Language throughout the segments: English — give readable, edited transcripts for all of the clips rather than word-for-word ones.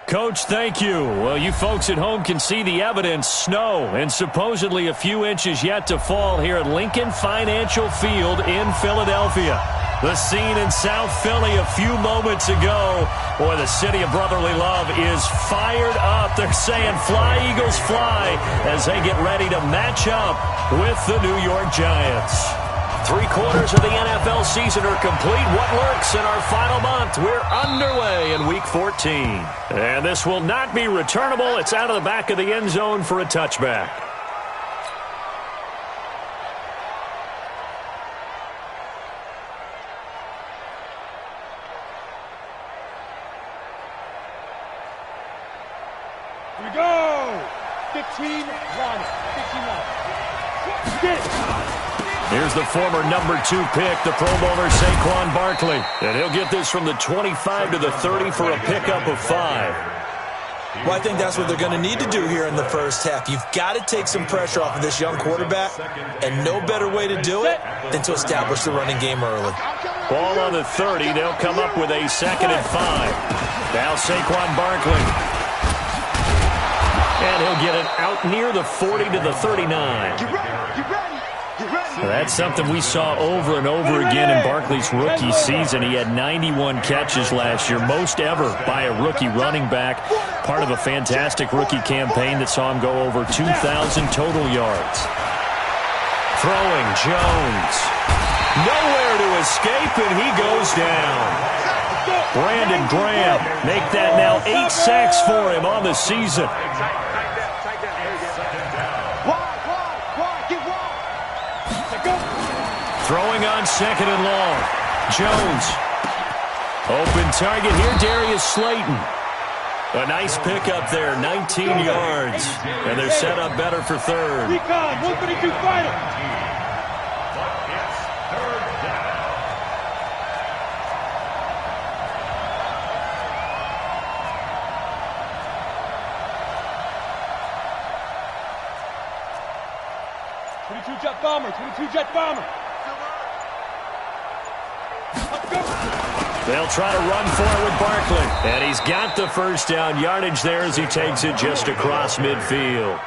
Coach, thank you. Well, you folks at home can see the evidence. Snow and supposedly a few inches yet to fall here at Lincoln Financial Field in Philadelphia. The scene in South Philly a few moments ago. Boy, the city of brotherly love is fired up. They're saying, "Fly, Eagles, fly," as they get ready to match up with the New York Giants. 3/4 of the NFL season are complete. What lurks in our final month? We're underway in Week 14. And this will not be returnable. It's out of the back of the end zone for a touchback. Here we go! 15-1. 15-1. Get it! Here's the former number 2 pick, the Pro Bowler Saquon Barkley. And he'll get this from the 25 to the 30 for a pickup of 5. Well, I think that's what they're going to need to do here in the first half. You've got to take some pressure off of this young quarterback, and no better way to do it than to establish the running game early. Ball on the 30. They'll come up with a 2nd and 5. Now Saquon Barkley. And he'll get it out near the 40 to the 39. That's something we saw over and over again in Barkley's rookie season. He had 91 catches last year, most ever by a rookie running back, part of a fantastic rookie campaign that saw him go over 2,000 total yards. Throwing, Jones. Nowhere to escape, and he goes down. Brandon Graham, make that now 8 sacks for him on the season. Throwing on 2nd and long. Jones. Open target here, Darius Slayton. A nice pickup there, 19 yards. And they're set up better for 3rd. Recon, 132 final. Jet bomber, 22 jet bomber. They'll try to run for it with Barkley. And he's got the first down yardage there as he takes it just across midfield.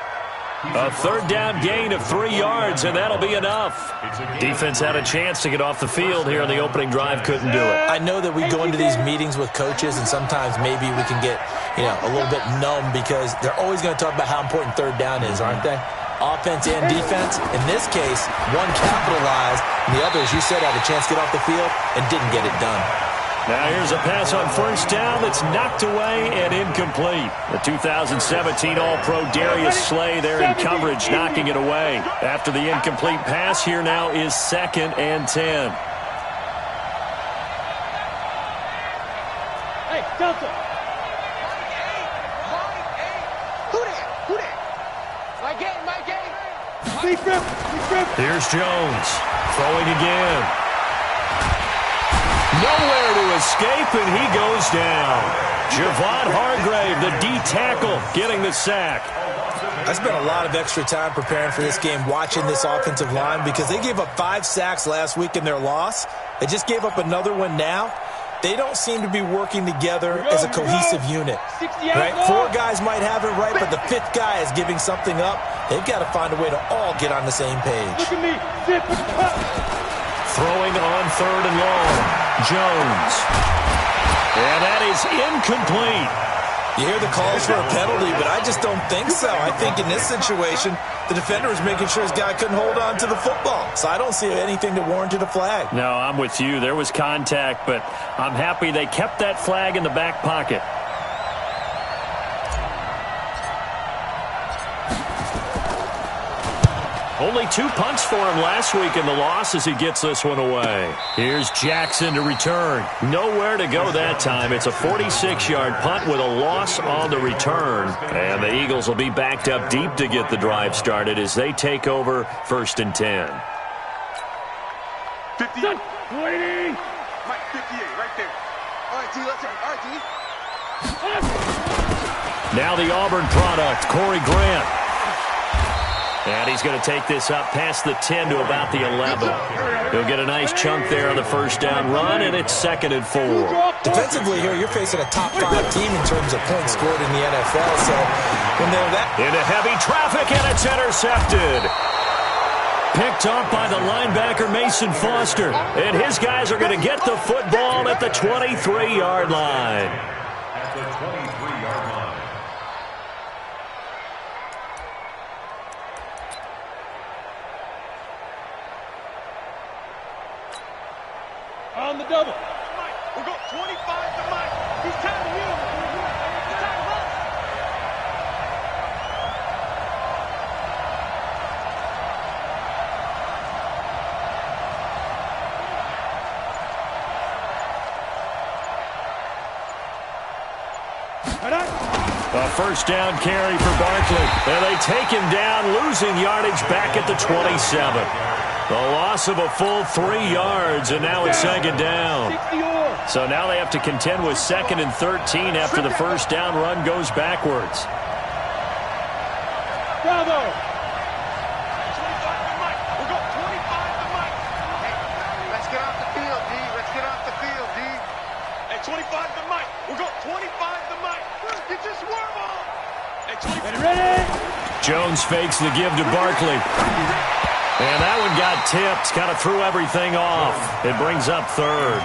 A 3rd down gain of 3 yards, and that'll be enough. Defense had a chance to get off the field here in the opening drive, couldn't do it. I know that we go into these meetings with coaches, and sometimes maybe we can get, a little bit numb because they're always going to talk about how important 3rd down is, aren't they? Offense and defense. In this case, one capitalized, and the other, as you said, had a chance to get off the field and didn't get it done. Now here's a pass on 1st down that's knocked away and incomplete. The 2017 All-Pro Darius Slay there in coverage, knocking it away. After the incomplete pass, here now is 2nd and 10. Hey, Delta. Here's Jones. Throwing again. Nowhere to escape, and he goes down. Javon Hargrave, the D-tackle, getting the sack. I spent a lot of extra time preparing for this game, watching this offensive line, because they gave up 5 sacks last week in their loss. They just gave up another one now. They don't seem to be working together as a cohesive unit. Right? 4 guys might have it right, but the 5th guy is giving something up. They've got to find a way to all get on the same page. Look at me. Throwing on 3rd and long. Jones. And that is incomplete. You hear the calls for a penalty, but I just don't think so. I think in this situation, the defender was making sure his guy couldn't hold on to the football. So I don't see anything that warranted a flag. No, I'm with you. There was contact, but I'm happy they kept that flag in the back pocket. Only 2 punts for him last week in the loss as he gets this one away. Here's Jackson to return. Nowhere to go that time. It's a 46-yard punt with a loss on the return. And the Eagles will be backed up deep to get the drive started as they take over 1st and 10. 58. Waiting. Mike, 58, right there. All right, T, let's go. All right, T. Now the Auburn product, Corey Grant. And he's going to take this up past the 10 to about the 11. He'll get a nice chunk there on the first down run, and it's 2nd and 4. Defensively here, you're facing a top 5 team in terms of points scored in the NFL. So when they're that into heavy traffic, and it's intercepted. Picked off by the linebacker, Mason Foster. And his guys are going to get the football at the 23-yard line. At the 23-yard line. On the double. Mike, we'll go 25 to Mike. He's timing you. He's timing us. A first down carry for Barkley. And they take him down, losing yardage back at the 27. The loss of a full 3 yards, and now it's 2nd down. So now they have to contend with 2nd and 13 after the first down run goes backwards. Bravo. 25 to Mike. We'll go 25 to Mike. Hey, let's get off the field, D. Let's get off the field, D. Hey, 25 to Mike. We'll go 25 to Mike. Get your swerve on. Hey, Ready? Jones fakes the give to Barkley. And that one got tipped, kind of threw everything off. It brings up 3rd.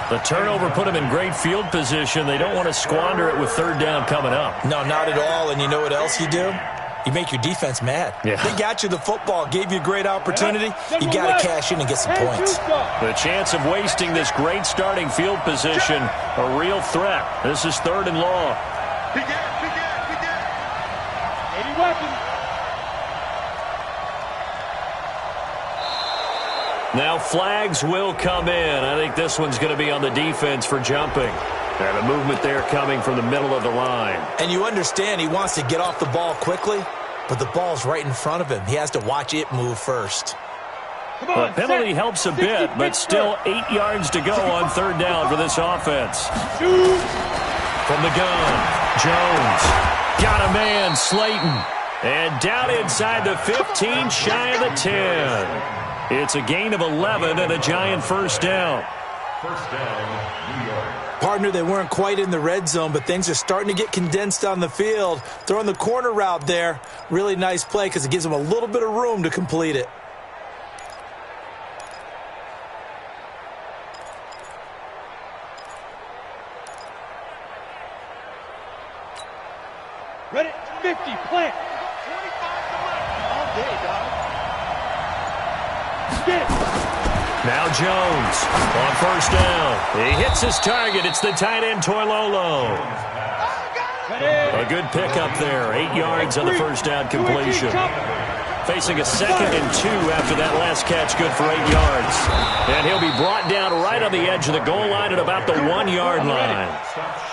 The turnover put them in great field position. They don't want to squander it with 3rd down coming up. No, not at all. And you know what else you do? You make your defense mad. Yeah. They got you the football, gave you a great opportunity. You got to cash in and get some points. The chance of wasting this great starting field position, a real threat. This is 3rd and long. Begin. 80 weapons. Now flags will come in. I think this one's going to be on the defense for jumping. And a movement there coming from the middle of the line. And you understand he wants to get off the ball quickly, but the ball's right in front of him. He has to watch it move first. The penalty helps a bit, but still 8 yards to go on 3rd down for this offense. From the gun, Jones. Got a man, Slayton. And down inside the 15, shy of the 10. It's a gain of 11 and a giant first down. First down, New York. Partner, they weren't quite in the red zone, but things are starting to get condensed on the field. Throwing the corner route there, really nice play because it gives them a little bit of room to complete it. Ready? 50. Plant. 25 to Mike. All day, dog. Now Jones on first down. He hits his target. It's the tight end, Toilolo. A good pickup there. 8 yards on the first down completion. Facing a 2nd and 2 after that last catch, good for 8 yards. And he'll be brought down right on the edge of the goal line at about the 1 yard line.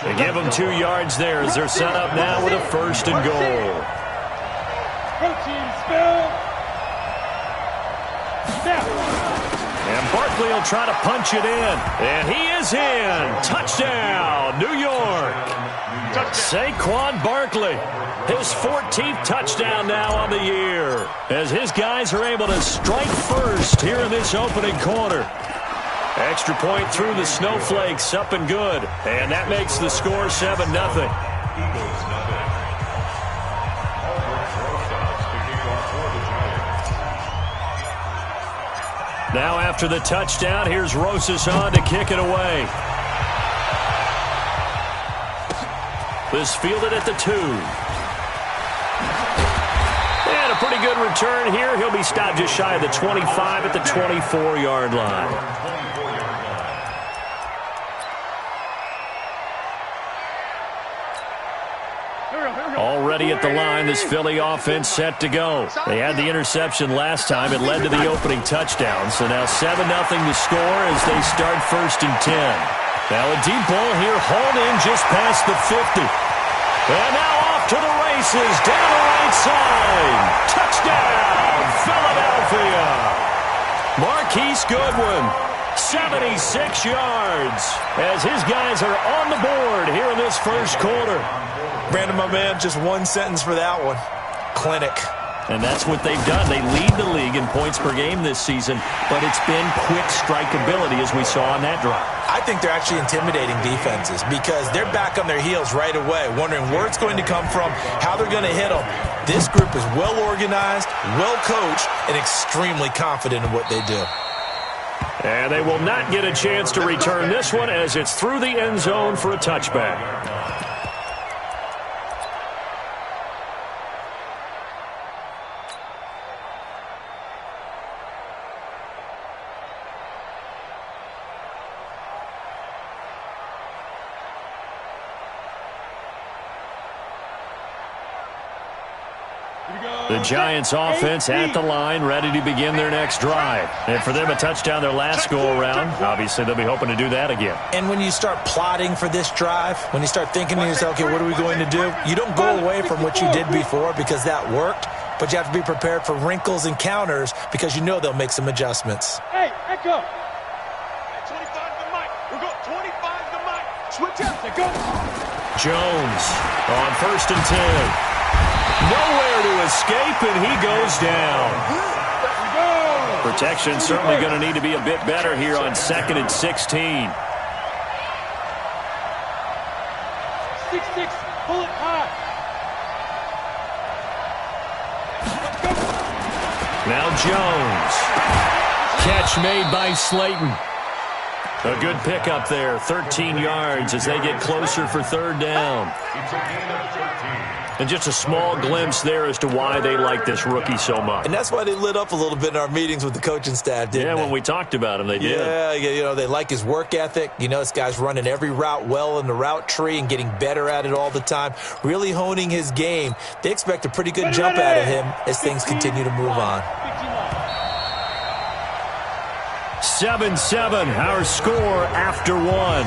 They give him 2 yards there as they're set up now with a 1st and goal. Protein spill. And Barkley will try to punch it in. And he is in. Touchdown, New York. Saquon Barkley. His 14th touchdown now on the year. As his guys are able to strike first here in this opening quarter. Extra point through the snowflakes, up and good. And that makes the score 7-0. Eagles, nothing. All throw stops to kick off for the Giants. Now after the touchdown, here's Rosas on to kick it away. This fielded at the 2. And a pretty good return here. He'll be stopped just shy of the 25 at the 24-yard line. Already at the line, this Philly offense set to go. They had the interception last time. It led to the opening touchdown. So now 7-0 to score as they start 1st and 10. Now a deep ball here, hauled in just past the 50. And now off to the races, down the right side. Touchdown, Philadelphia. Marquise Goodwin, 76 yards, as his guys are on the board here in this first quarter. Brandon, my man, just one sentence for that one. Clinic. And that's what they've done. They lead the league in points per game this season, but it's been quick strikeability as we saw on that drive. I think they're actually intimidating defenses because they're back on their heels right away, wondering where it's going to come from, how they're going to hit them. This group is well organized, well coached, and extremely confident in what they do. And they will not get a chance to return this one as it's through the end zone for a touchback. The Giants offense at the line, ready to begin their next drive. And for them, a touchdown their last go-around. Obviously, they'll be hoping to do that again. And when you start plotting for this drive, when you start thinking to yourself, okay, what are we going to do? You don't go away from what you did before because that worked, but you have to be prepared for wrinkles and counters because you know they'll make some adjustments. Hey, Echo. 25 to Mike. We're going 25 to Mike. Switch out. They go. Jones on 1st and 10. Nowhere to escape, and he goes down. Protection certainly going to need to be a bit better here on 2nd and 16. 6-6, pull it high. Now Jones. Catch made by Slayton. A good pickup there, 13 yards as they get closer for 3rd down. It's a gain of 13. And just a small glimpse there as to why they like this rookie so much. And that's why they lit up a little bit in our meetings with the coaching staff, didn't they? When we talked about him, they did. Yeah, you know, they like his work ethic. You know, this guy's running every route well in the route tree and getting better at it all the time, really honing his game. They expect a pretty good jump out of him as things continue to move on. 7-7, our score after one.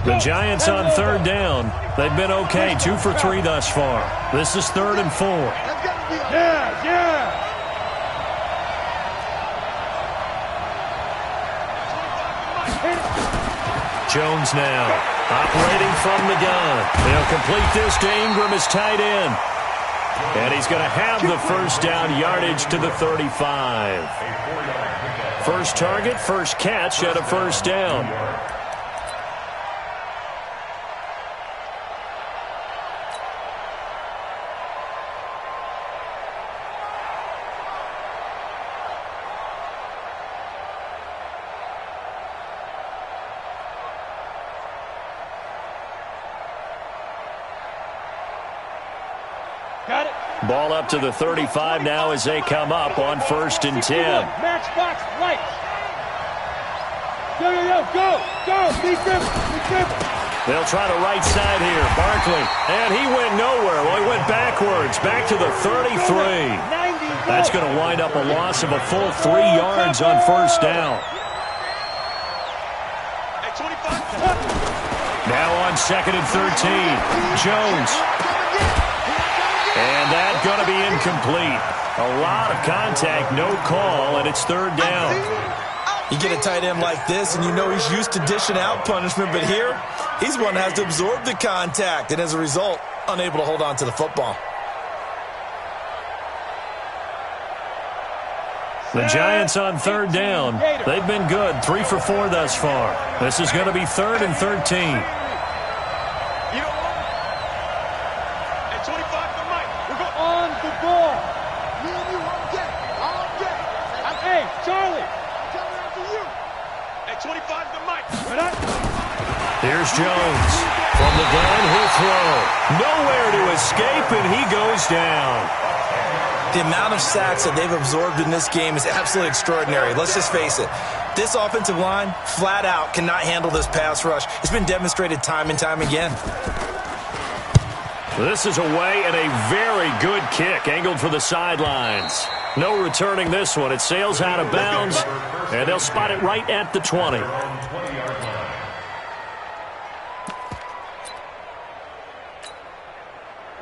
The Giants on 3rd down. They've been okay, 2 for 3 thus far. This is 3rd and 4. Yeah. Jones now, operating from the gun. They'll complete this to Ingram as tight end. And he's going to have the 1st down yardage to the 35. First target, first catch at a 1st down. Got it. Ball up to the 35 now as they come up on 1st and 10. Matchbox right. Go. Be simple. They'll try the right side here. Barkley. And he went nowhere. Well, he went backwards. Back to the 33. That's going to wind up a loss of a full 3 yards on 1st down. Now on 2nd and 13. Jones. And that's going to be incomplete. A lot of contact, no call, and it's 3rd down. You get a tight end like this, and you know he's used to dishing out punishment, but here, he's one that has to absorb the contact, and as a result, unable to hold on to the football. The Giants on 3rd down. They've been good, 3 for 4 thus far. This is going to be 3rd and 13. Here's Jones. From the gun, he'll throw. Nowhere to escape, and he goes down. The amount of sacks that they've absorbed in this game is absolutely extraordinary. Let's just face it. This offensive line, flat out, cannot handle this pass rush. It's been demonstrated time and time again. This is away and a very good kick, angled for the sidelines. No returning this one. It sails out of bounds, and they'll spot it right at the 20.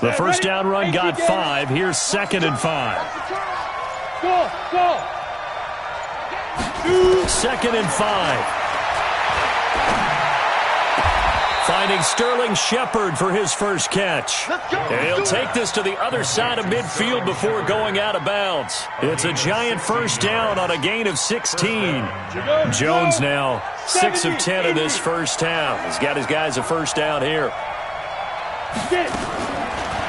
The first down run got 5. Here's 2nd and 5. Go, go. 2nd and 5. Finding Sterling Shepard for his first catch. And he'll take this to the other side of midfield before going out of bounds. It's a giant first down on a gain of 16. Jones now 6 of 10 in this first half. He's got his guys a first down here.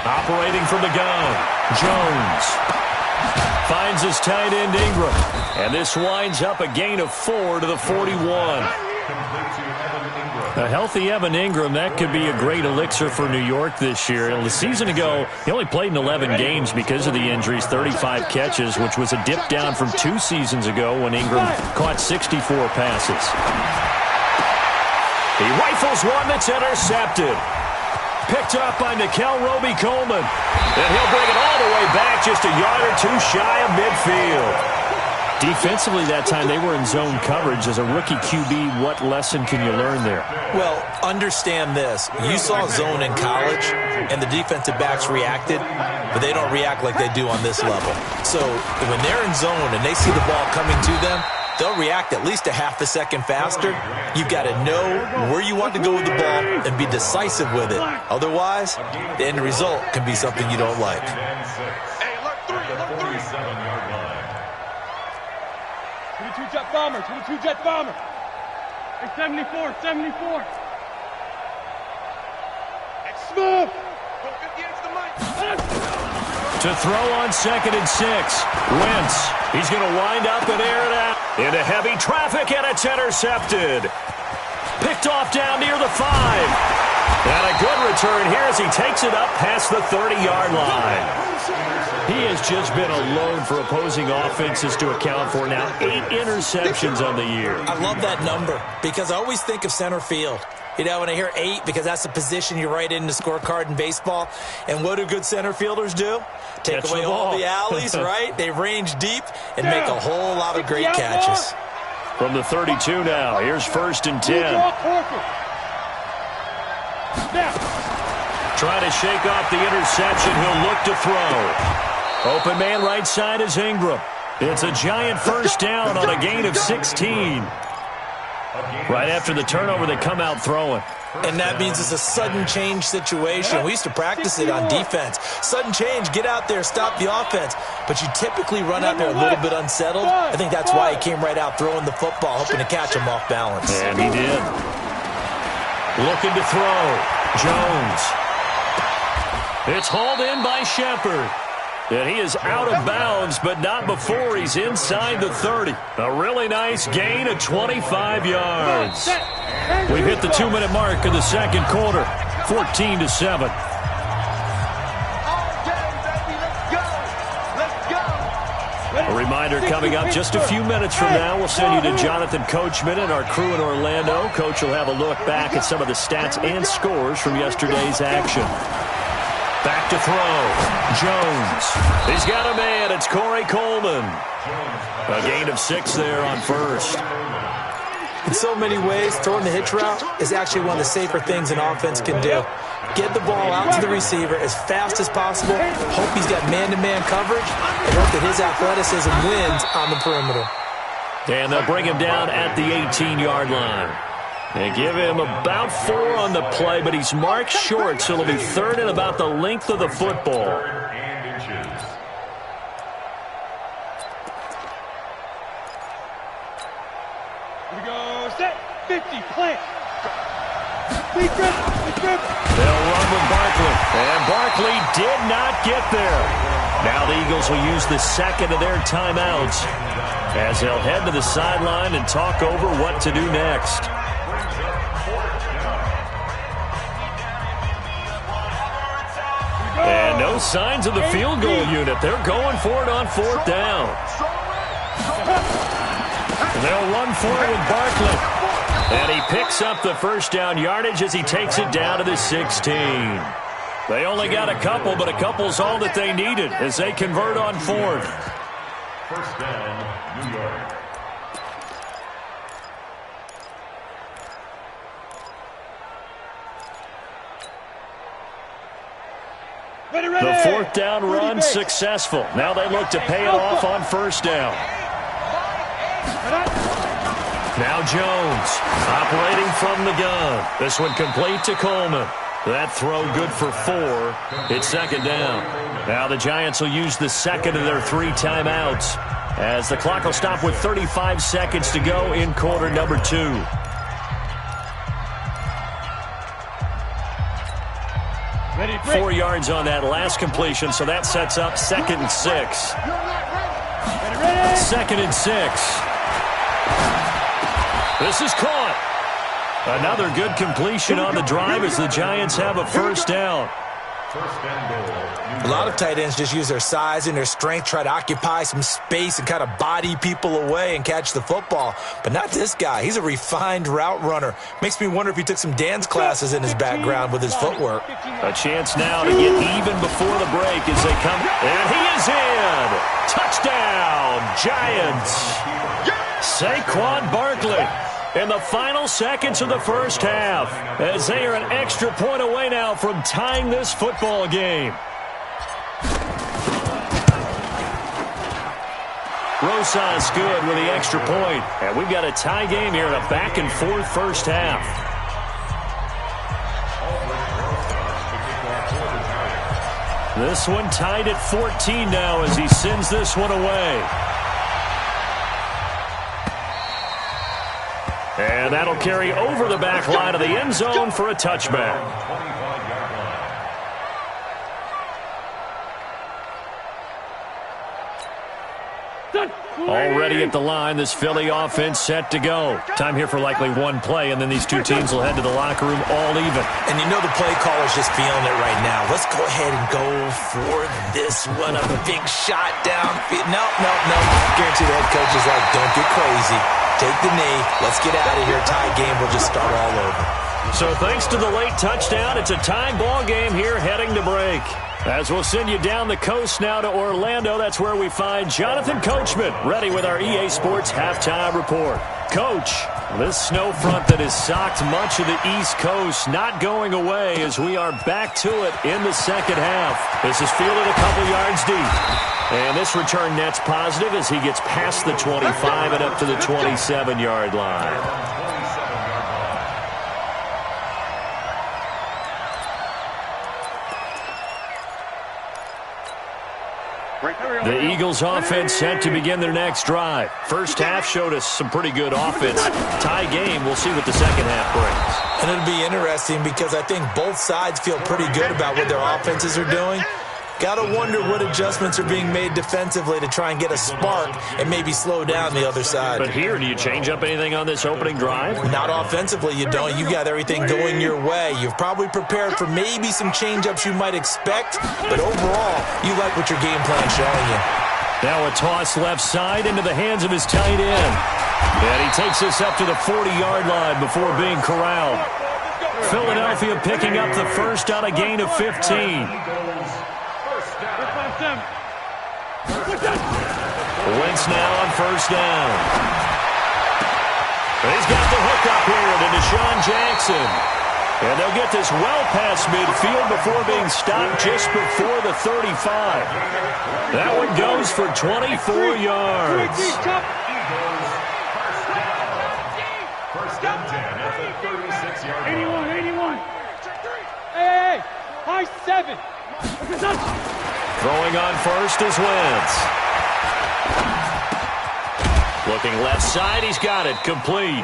Operating from the gun, Jones finds his tight end Ingram. And this winds up a gain of 4 to the 41. A healthy Evan Ingram, that could be a great elixir for New York this year. A season ago, he only played in 11 games because of the injuries, 35 catches, which was a dip down from 2 seasons ago when Ingram caught 64 passes. He rifles one that's intercepted. Picked up by Nickel Roby-Coleman. And he'll bring it all the way back just a yard or 2 shy of midfield. Defensively that time, they were in zone coverage. As a rookie QB, what lesson can you learn there? Well, understand this. You saw zone in college, and the defensive backs reacted, but they don't react like they do on this level. So when they're in zone and they see the ball coming to them, they'll react at least a half a second faster. You've got to know where you want to go with the ball and be decisive with it. Otherwise, the end result can be something you don't like. Hey, look 3. 22 jet bomber, 22 jet bomber. Hey, 74, 74. Hey, smooth. Go 58 to the mic. To throw on 2nd and 6. Wentz. He's going to wind up and air it out into heavy traffic, and it's intercepted. Picked off down near the 5. And a good return here as he takes it up past the 30-yard line. He has just been a load for opposing offenses to account for now. 8 interceptions on the year. I love that number because I always think of center field. You know, when I hear 8, because that's the position you write in the scorecard in baseball. And what do good center fielders do? Take away all the alleys, right? They range deep and make a whole lot of great catches. From the 32 now, here's 1st and 10. Trying to shake off the interception. He'll look to throw. Open man right side is Ingram. It's a giant first down on a gain of 16. Right after the turnover, they come out throwing. And that means it's a sudden change situation. We used to practice it on defense. Sudden change, get out there, stop the offense. But you typically run out there a little bit unsettled. I think that's why he came right out throwing the football, hoping to catch him off balance. And he did. Looking to throw. Jones. It's hauled in by Shepard. And he is out of bounds, but not before he's inside the 30. A really nice gain of 25 yards. We hit the 2-minute mark of the second quarter, 14-7. A reminder coming up just a few minutes from now, we'll send you to Jonathan Coachman and our crew in Orlando. Coach will have a look back at some of the stats and scores from yesterday's action. Back to throw. Jones. He's got a man. It's Corey Coleman. A gain of 6 there on 1st. In so many ways, throwing the hitch route is actually one of the safer things an offense can do. Get the ball out to the receiver as fast as possible. Hope he's got man-to-man coverage and hope that his athleticism wins on the perimeter. And they'll bring him down at the 18-yard line. And give him about 4 on the play, but he's marked short, so it'll be 3rd and about the length of the football. Here we go, set, 50, plant. Big grip. They'll run with Barkley, and Barkley did not get there. Now the Eagles will use the 2nd of their timeouts as they'll head to the sideline and talk over what to do next. And no signs of the field goal unit. They're going for it on 4th down. They'll run for it with Barkley. And he picks up the first down yardage as he takes it down to the 16. They only got a couple, but a couple's all that they needed as they convert on 4th. First down, New York. The fourth down run successful. Now they look to pay it off on first down. Now Jones operating from the gun. This one complete to Coleman. That throw good for 4. It's second down. Now the Giants will use the second of their 3 timeouts as the clock will stop with 35 seconds to go in quarter number 2. Ready, 4 yards on that last completion, so that sets up 2nd and 6. 2nd and 6. This is caught. Another good completion on the drive as the Giants have a first down. A lot of tight ends just use their size and their strength, try to occupy some space and kind of body people away and catch the football. But not this guy. He's a refined route runner. Makes me wonder if he took some dance classes in his background with his footwork. A chance now to get even before the break as they come. And he is in. Touchdown, Giants. Saquon Barkley in the final seconds of the first half as they are an extra point away now from tying this football game. Rosas good with the extra point. And we've got a tie game here in a back-and-forth first half. This one tied at 14 now as he sends this one away. And that'll carry over the back line of the end zone for a touchback. Already at the line, this Philly offense set to go. Time here for likely one play, and then these two teams will head to the locker room all even. And you know the play caller's just feeling it right now. Let's go ahead and go for this one. A big shot downfield. No. Guarantee the head coach is like, don't get crazy. Take the knee. Let's get out of here. Tie game will just start all over. So thanks to the late touchdown, it's a tie ball game here heading to break. As we'll send you down the coast now to Orlando, that's where we find Jonathan Coachman, ready with our EA Sports halftime report. Coach, this snow front that has socked much of the East Coast not going away as we are back to it in the second half. This is fielded a couple yards deep. And this return net's positive as he gets past the 25 and up to the 27-yard line. The Eagles offense set to begin their next drive. First half showed us some pretty good offense. Tie game, we'll see what the second half brings. And it'll be interesting because I think both sides feel pretty good about what their offenses are doing. Got to wonder what adjustments are being made defensively to try and get a spark and maybe slow down the other side. But here, do you change up anything on this opening drive? Not offensively, you don't. You got everything going your way. You've probably prepared for maybe some change-ups you might expect, but overall, you like what your game plan's showing you. Now a toss left side into the hands of his tight end. And he takes this up to the 40-yard line before being corralled. Philadelphia picking up the first on a gain of 15. Wentz now on first down. He's got the hook up here to Deshaun Jackson. And they'll get this well past midfield before being stopped just before the 35. That one goes for 24 yards. First and 10 at the 36-yard line. 81. Hey, high 7. Throwing on first is Wentz. Looking left side, he's got it, complete.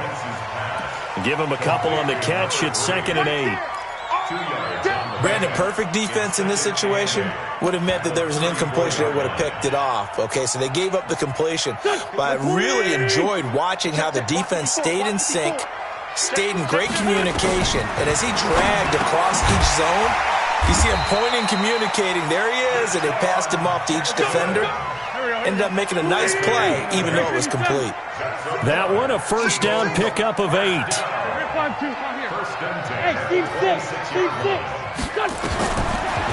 Give him a couple on the catch, it's 2nd and 8. Brandon, perfect defense in this situation would have meant that there was an incompletion that would have picked it off. Okay, so they gave up the completion. But I really enjoyed watching how the defense stayed in sync, stayed in great communication, and as he dragged across each zone, you see him pointing, communicating. There he is, and they passed him off to each defender. Ended up making a nice play, even though it was complete. That one, a first down pickup of 8. Hey, Steve 6.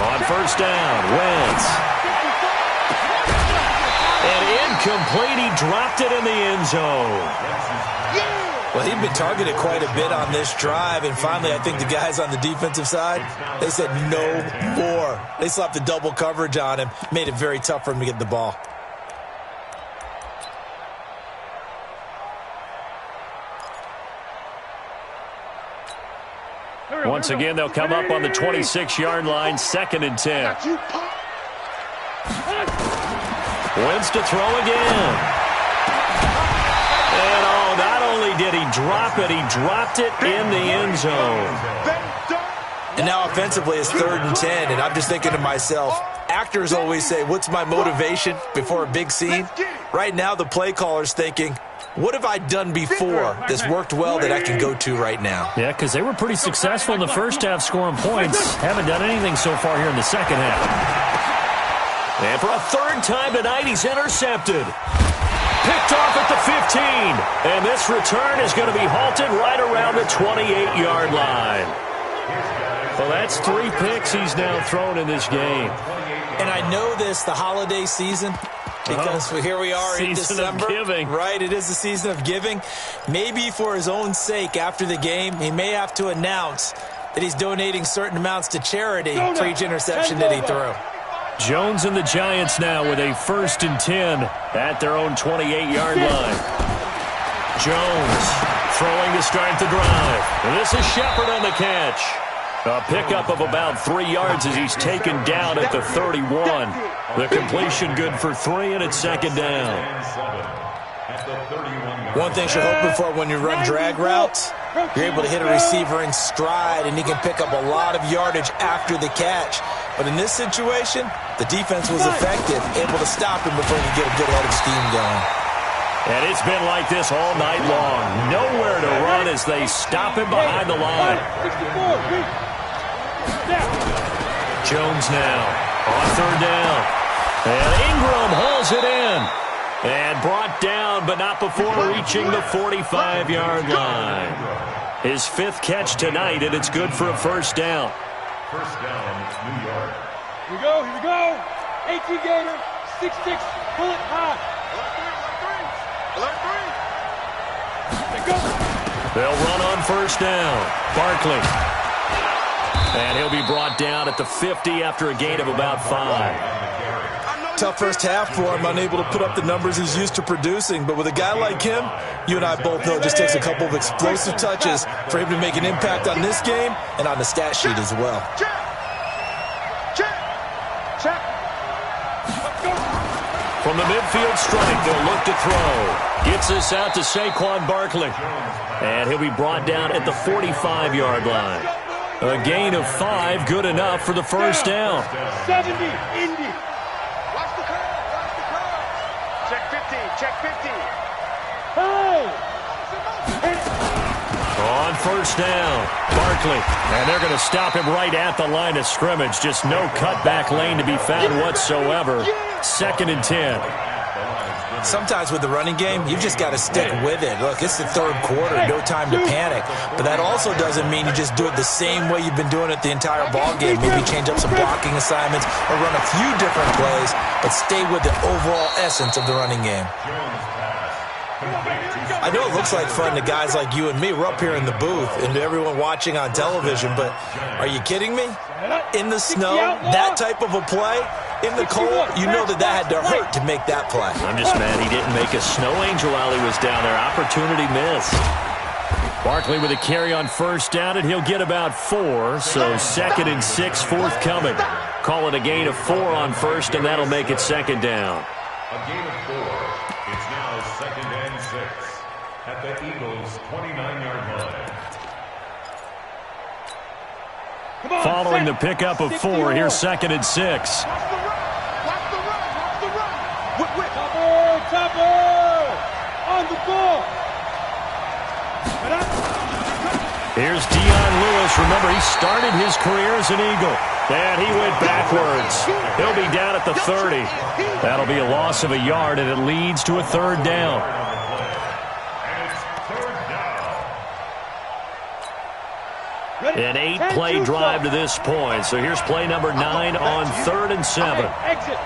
On first down, Wentz. And incomplete, he dropped it in the end zone. Well, he'd been targeted quite a bit on this drive, and finally I think the guys on the defensive side, they said no more. They slapped the double coverage on him, made it very tough for him to get the ball. Once again, they'll come up on the 26-yard line, 2nd and 10. Wins to throw again. And not only did he drop it, he dropped it in the end zone. And now offensively it's 3rd and 10, and I'm just thinking to myself, actors always say, what's my motivation before a big scene? Right now the play caller's thinking, what have I done before that's worked well that I can go to right now? Yeah, because they were pretty successful in the first half scoring points. Haven't done anything so far here in the second half. And for a 3rd time tonight, he's intercepted. Picked off at the 15. And this return is going to be halted right around the 28-yard line. Well, that's 3 picks he's now thrown in this game. And I know this, the holiday season, because here we are in December. Season of giving. Right, it is the season of giving. Maybe for his own sake after the game, he may have to announce that he's donating certain amounts to charity for each interception that he threw. Jones and the Giants now with a 1st and 10 at their own 28-yard line. Jones throwing to start the drive. And this is Shepard on the catch. A pickup of about 3 yards as he's taken down at the 31. The completion good for 3, and it's 2nd down. One thing you're hoping for when you run drag routes, you're able to hit a receiver in stride, and he can pick up a lot of yardage after the catch. But in this situation, the defense was effective, able to stop him before he could get a good head of steam going. And it's been like this all night long. Nowhere to run as they stop him behind the line. Jones now on 3rd down. And Ingram hauls it in. And brought down, but not before reaching the 45-yard line. His 5th catch tonight, and it's good for a 1st down. 1st down, it's New York. Here we go. 18 Gator, 6-6, pull it high. They'll run on 1st down. Barkley. And he'll be brought down at the 50 after a gain of about 5. Tough first half for him, unable to put up the numbers he's used to producing. But with a guy like him, you and I both know it just takes a couple of explosive touches for him to make an impact on this game and on the stat sheet as well. From the midfield strike, they'll look to throw. Gets this out to Saquon Barkley. And he'll be brought down at the 45-yard line. A gain of 5, good enough for the 1st down. 70, Indy. Watch the curve. Check 15, check 15. Hey! On 1st down, Barkley. And they're going to stop him right at the line of scrimmage. Just no cutback lane to be found whatsoever. 2nd and 10. Sometimes with the running game, you've just got to stick with it. Look, it's the 3rd quarter, no time to panic. But that also doesn't mean you just do it the same way you've been doing it the entire ball game. Maybe change up some blocking assignments or run a few different plays, but stay with the overall essence of the running game. I know it looks like fun to guys like you and me. We're up here in the booth and to everyone watching on television, but are you kidding me? In the snow, that type of a play, in the cold, you know that had to hurt to make that play. I'm just mad he didn't make a snow angel while he was down there. Opportunity missed. Barkley with a carry on 1st down, and he'll get about 4, so 2nd and 6 forthcoming. Call it a gain of 4 on 1st, and that'll make it 2nd down. A gain of 4. It's now 2nd and 6 at the Eagles' 29-yard line. Following the pickup of 4, here's 2nd and 6. Topper! On the ball! Here's Dion Lewis. Remember, he started his career as an Eagle. And he went backwards. He'll be down at the 30. That'll be a loss of a yard, and it leads to a 3rd down. An 8-play drive to this point. So here's play number 9 on 3rd and 7. Exit.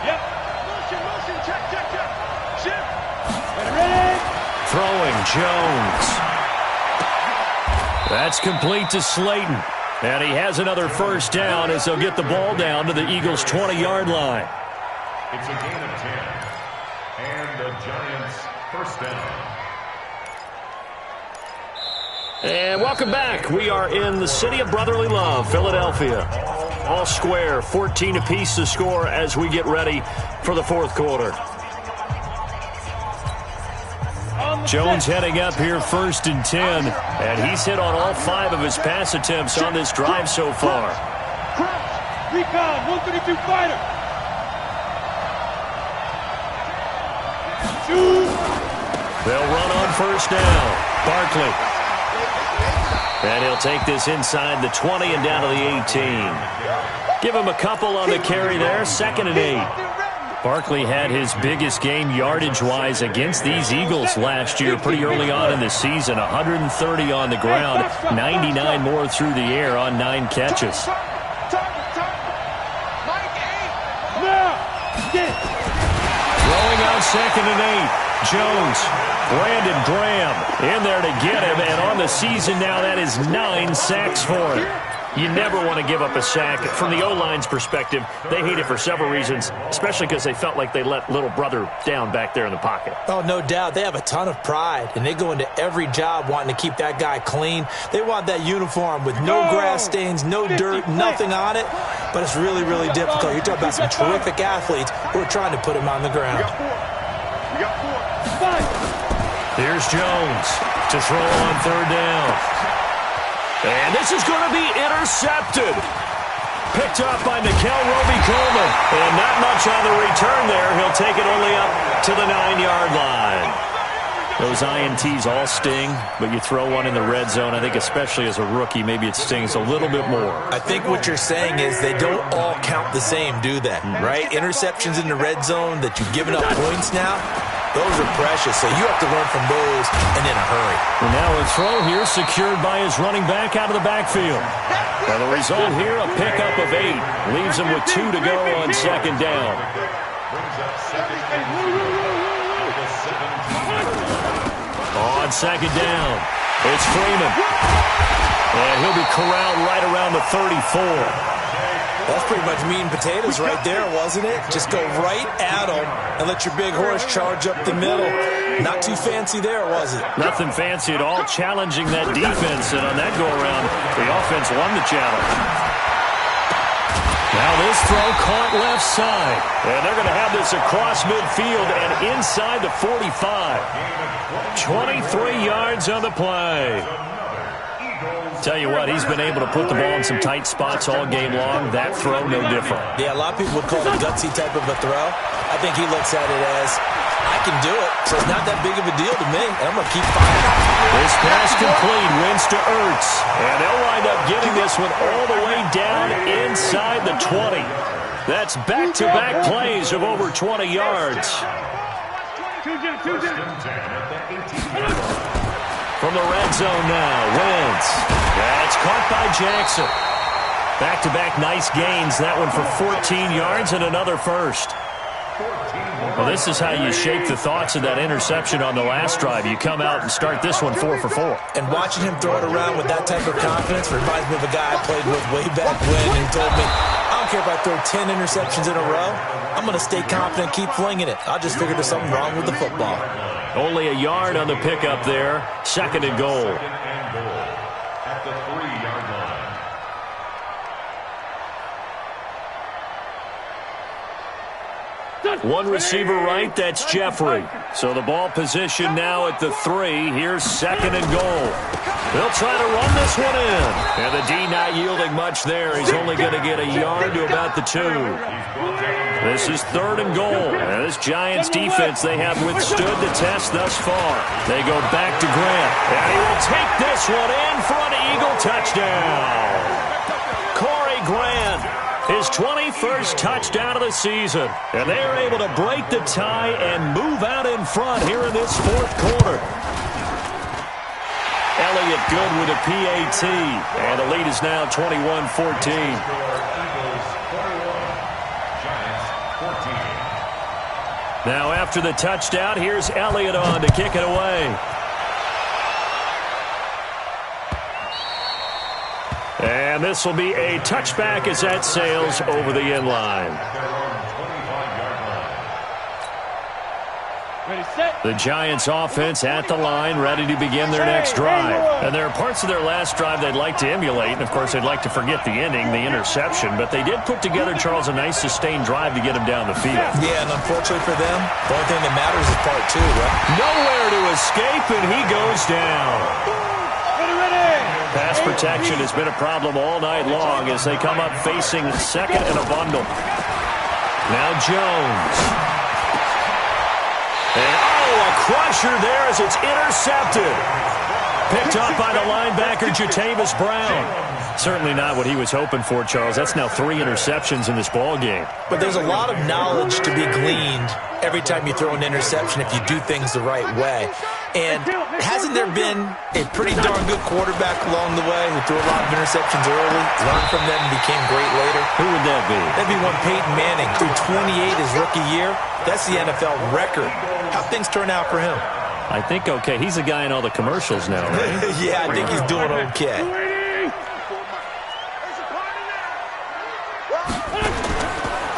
Yep. Motion, check. Shift. Ready? Jones. That's complete to Slayton. And he has another first down as they'll get the ball down to the Eagles' 20-yard line. It's a gain of 10. And the Giants first down. And welcome back. We are in the city of brotherly love, Philadelphia. All square, 14 apiece to score as we get ready for the fourth quarter. Jones heading up here first and 10, and he's hit on all 5 of his pass attempts on this drive so far. Recon, 132 fighter. They'll run on first down. Barkley. And he'll take this inside the 20 and down to the 18. Give him a couple on the carry there, 2nd and 8. Barkley had his biggest game yardage-wise against these Eagles last year pretty early on in the season. 130 on the ground, 99 more through the air on 9 catches. Throwing on 2nd and 8. Jones, Brandon Graham in there to get him, and on the season now that is 9 sacks for him. You never want to give up a sack. From the O-line's perspective, they hate it for several reasons, especially because they felt like they let little brother down back there in the pocket. Oh, no doubt. They have a ton of pride, and they go into every job wanting to keep that guy clean. They want that uniform with no grass stains, no dirt, nothing on it, but it's really, really difficult. You're talking about some terrific athletes who are trying to put him on the ground. Here's Jones to throw on 3rd down. And this is going to be intercepted. Picked up by Nickel Roby-Coleman. And not much on the return there. He'll take it only up to the 9-yard line. Those INTs all sting, but you throw one in the red zone, I think especially as a rookie, maybe it stings a little bit more. I think what you're saying is they don't all count the same, do they? Right? Interceptions in the red zone that you've given up points now, those are precious, so you have to learn from those and in a hurry. And now a throw here secured by his running back out of the backfield. Well, the result here, a pickup of 8. Leaves him with 2 to go on 2nd down. On 2nd down, it's Freeman. And he'll be corralled right around the 34. That's pretty much meat and potatoes right there, wasn't it? Just go right at him and let your big horse charge up the middle. Not too fancy there, was it? Nothing fancy at all, challenging that defense. And on that go-around, the offense won the challenge. Now this throw caught left side. And they're going to have this across midfield and inside the 45. 23 yards on the play. Tell you what, he's been able to put the ball in some tight spots all game long. That throw, no different. Yeah, a lot of people would call it a gutsy type of a throw. I think he looks at it as, I can do it, so it's not that big of a deal to me, and I'm going to keep firing. This pass complete, wins to Ertz. And they'll wind up getting this one all the way down inside the 20. That's back-to-back plays of over 20 yards. From the red zone now, Wentz. That's caught by Jackson. Back-to-back nice gains. That one for 14 yards and another first. Well, this is how you shape the thoughts of that interception on the last drive. You come out and start this one 4 for 4. And watching him throw it around with that type of confidence reminds me of a guy I played with way back when who told me, I don't care if I throw 10 interceptions in a row. I'm going to stay confident, keep flinging it. I just figured there's something wrong with the football. Only a yard on the pickup there. 2nd and goal. At the 3-yard line. One receiver right, that's Jeffrey. So the ball position now at the 3. Here's 2nd and goal. They'll try to run this one in. And the D not yielding much there. He's only going to get a yard to about the 2. This is 3rd and goal. And this Giants defense they have withstood the test thus far. They go back to Grant. And he will take this one in for an Eagle touchdown. Corey Grant. His 21st touchdown of the season. And they are able to break the tie and move out in front here in this 4th quarter. Elliott good with a PAT. And the lead is now 21-14. Now after the touchdown, here's Elliott on to kick it away. And this will be a touchback as that sails over the end line. The Giants offense at the line, ready to begin their next drive. And there are parts of their last drive they'd like to emulate. And, of course, they'd like to forget the inning, the interception. But they did put together, Charles, a nice sustained drive to get him down the field. Yeah, and unfortunately for them, the only thing that matters is part two, right? Nowhere to escape, and he goes down. Pass protection has been a problem all night long as they come up facing second and a bundle. Now Jones. And, a crusher there as it's intercepted. Picked up by the linebacker, Jatavis Brown. Certainly not what he was hoping for, Charles. That's now 3 interceptions in this ball game. But there's a lot of knowledge to be gleaned every time you throw an interception if you do things the right way. And hasn't there been a pretty darn good quarterback along the way who threw a lot of interceptions early, learned from them, and became great later? Who would that be? That'd be one Peyton Manning. Threw 28 his rookie year. That's the NFL record. How'd things turn out for him? I think okay. He's the guy in all the commercials now, right? Yeah, I think he's doing okay.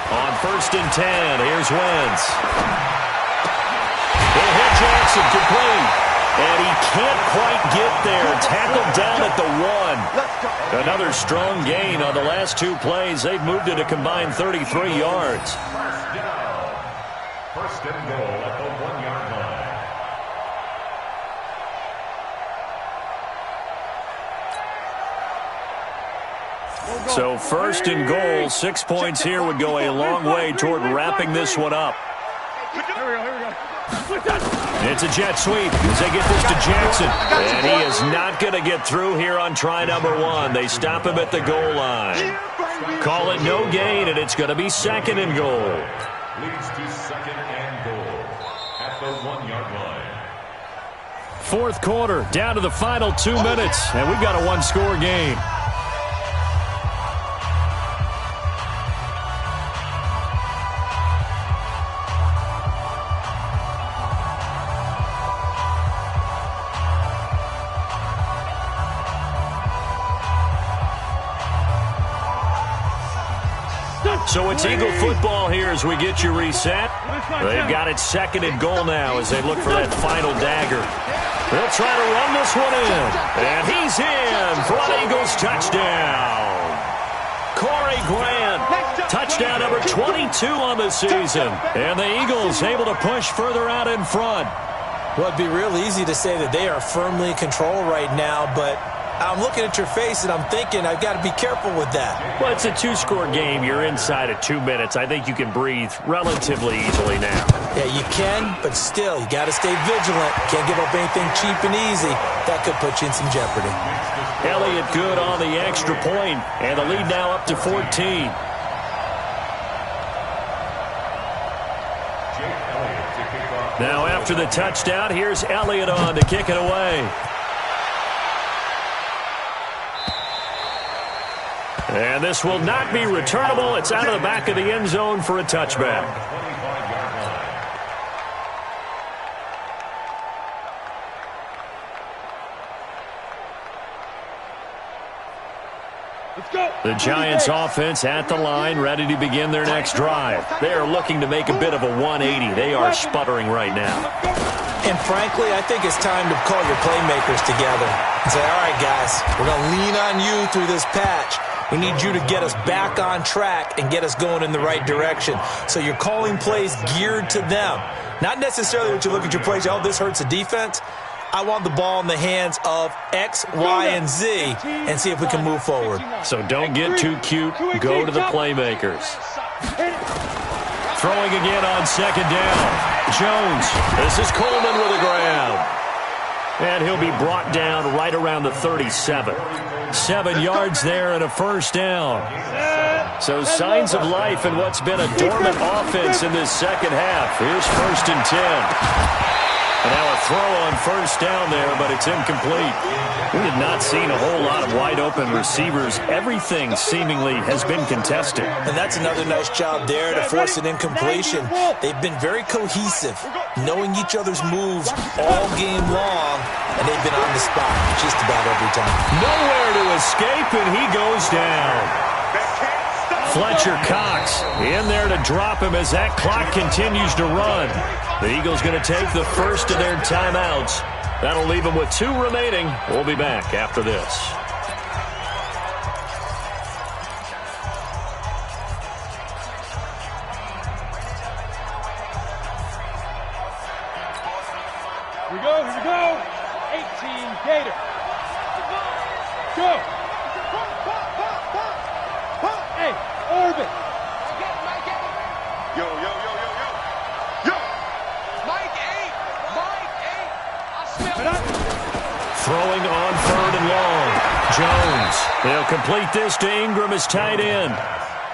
On 1st and 10, here's Wentz. He'll hit Jackson complete. And he can't quite get there. Tackled down at the 1. Another strong gain on the last 2 plays. They've moved it a combined 33 yards. First and goal at the 1-yard line. So 1st and goal, 6 points here would go a long way toward wrapping this one up. Here we go. It's a jet sweep as they get this to Jackson. And he is not going to get through here on try number 1. They stop him at the goal line. Call it no gain, and it's going to be 2nd and goal. Leads to 2nd and goal at the 1-yard line. 4th quarter, down to the final 2 minutes, and we've got a 1-score game. So it's Eagle football here as we get you reset. They've got it 2nd and goal now as they look for that final dagger. They'll try to run this one in. And he's in for an Eagles touchdown. Corey Grant, touchdown number 22 on the season. And the Eagles able to push further out in front. Well, it'd be real easy to say that they are firmly in control right now, but I'm looking at your face and I'm thinking I've got to be careful with that. Well, it's a 2-score game. You're inside of 2 minutes. I think you can breathe relatively easily now. Yeah, you can, but still, you got to stay vigilant. Can't give up anything cheap and easy. That could put you in some jeopardy. Elliott good on the extra point, and the lead now up to 14. Now after the touchdown, here's Elliott on to kick it away. And this will not be returnable. It's out of the back of the end zone for a touchback. Let's go. The Giants offense at the line, ready to begin their next drive. They are looking to make a bit of a 180. They are sputtering right now. And frankly, I think it's time to call your playmakers together and say, all right, guys, we're going to lean on you through this patch. We need you to get us back on track and get us going in the right direction. So you're calling plays geared to them. Not necessarily that you look at your plays, oh, this hurts the defense. I want the ball in the hands of X, Y, and Z and see if we can move forward. So don't get too cute. Go to the playmakers. Throwing again on 2nd down. Jones. This is Coleman with a grab. And he'll be brought down right around the 37. 7 yards there and a 1st down. So signs of life in what's been a dormant offense in this second half. Here's 1st and 10. And now a throw on 1st down there, but it's incomplete. We have not seen a whole lot of wide open receivers. Everything seemingly has been contested. And that's another nice job there to force an incompletion. They've been very cohesive, knowing each other's moves all game long, and and they've been on the spot just about every time. Nowhere to escape, and he goes down. Fletcher Cox in there to drop him as that clock continues to run. The Eagles going to take the first of their timeouts. That'll leave them with 2 remaining. We'll be back after this. Here we go. 18 Gator. Go. Hey, Orbit. Yo. Mike 8. I smell it. Throwing on 3rd and long. Jones. They'll complete this to Ingram as tight end.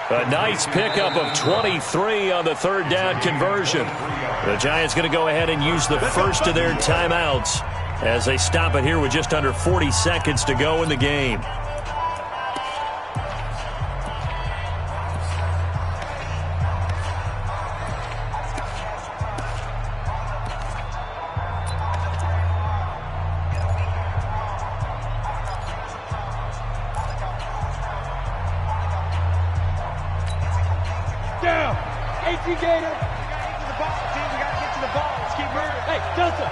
A nice pickup of 23 on the 3rd down conversion. The Giants going to go ahead and use the first of their timeouts as they stop it here with just under 40 seconds to go in the game. Down. 18 Gator. We gotta get to the ball. Let's keep moving. Hey, Delta.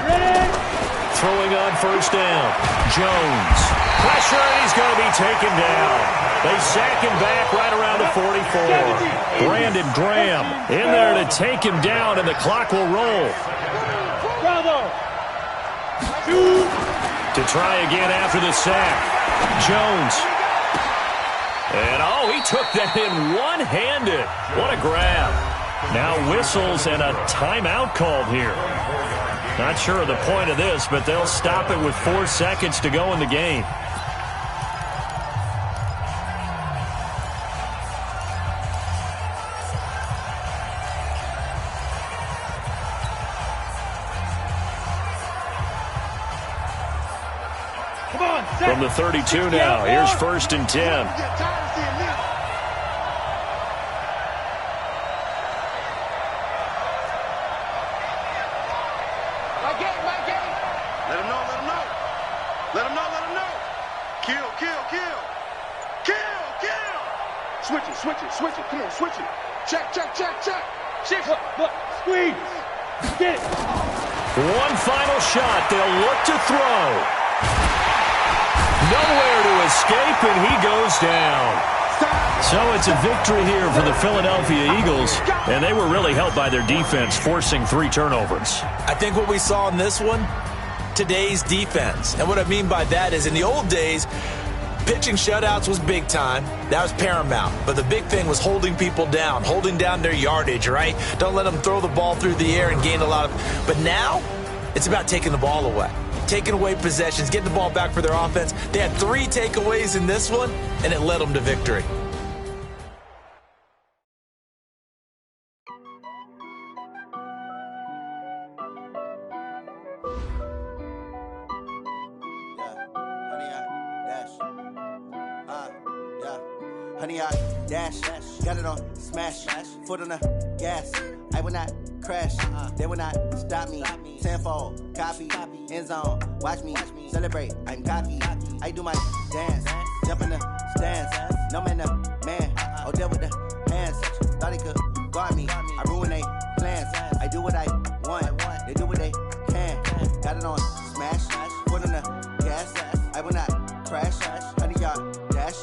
Ready. Throwing on 1st down. Jones. Pressure, and he's going to be taken down. They sack him back right around the 44. Brandon Graham in there to take him down, and the clock will roll. Bravo. To try again after the sack. Jones. And, he took that in one-handed. What a grab. Now whistles and a timeout called here. Not sure of the point of this, but they'll stop it with 4 seconds to go in the game. Come on, From the 32 now, here's 1st and 10. Switch it. Come on, switch it. Check. Shift. Look. Squeeze. Get it. One final shot. They'll look to throw. Nowhere to escape, and he goes down. So it's a victory here for the Philadelphia Eagles, and they were really helped by their defense, forcing 3 turnovers. I think what we saw in this one, today's defense. And what I mean by that is in the old days, pitching shutouts was big time. That was paramount. But the big thing was holding people down, holding down their yardage, right? Don't let them throw the ball through the air and gain a lot of... But now, it's about taking the ball away. Taking away possessions, getting the ball back for their offense. They had 3 takeaways in this one, and it led them to victory. Honey, I dash, got it on smash, foot on the gas. I will not crash, they will not stop me. Tenfold, copy, end zone, watch me celebrate. I'm cocky, I do my dance, jump in the stands. No man, man, oh, deal with the hands. Thought he could guard me, I ruin they plans. I do what I want, they do what they can. Got it on smash, foot on the gas. I will not crash, honey, y'all dash,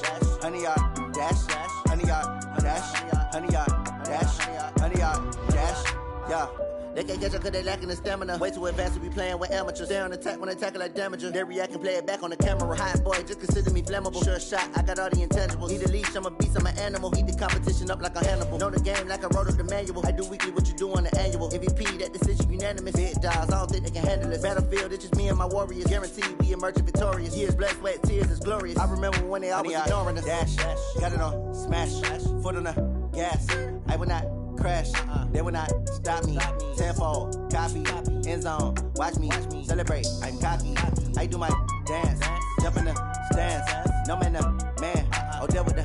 honey, y'all. Dash, honey yard, dash, honey yard, dash, honey yard, dash, yeah. They can't catch up cause they lacking the stamina. Way too advanced to be playing with amateurs. Stay on attack when they tackle like damager. They react and play it back on the camera. Hot boy, just consider me flammable. Sure shot, I got all the intangibles. Need a leash, I'm a beast, I'm an animal. Eat the competition up like a Hannibal. Know the game like I wrote up the manual. I do weekly what you do on the annual. MVP, that decision unanimous. Big dogs, I don't think they can handle it. Battlefield, it's just me and my warriors. Guaranteed we emerge victorious. Years, blood, sweat, tears is glorious. I remember when they always ignoring us. Dash, got it on smash, foot on the gas. I will not crash, they will not stop me. Tenfold, copy, end zone, watch me celebrate. I'm cocky, I do my dance, jump in the stands. No man, man, oh, deal with the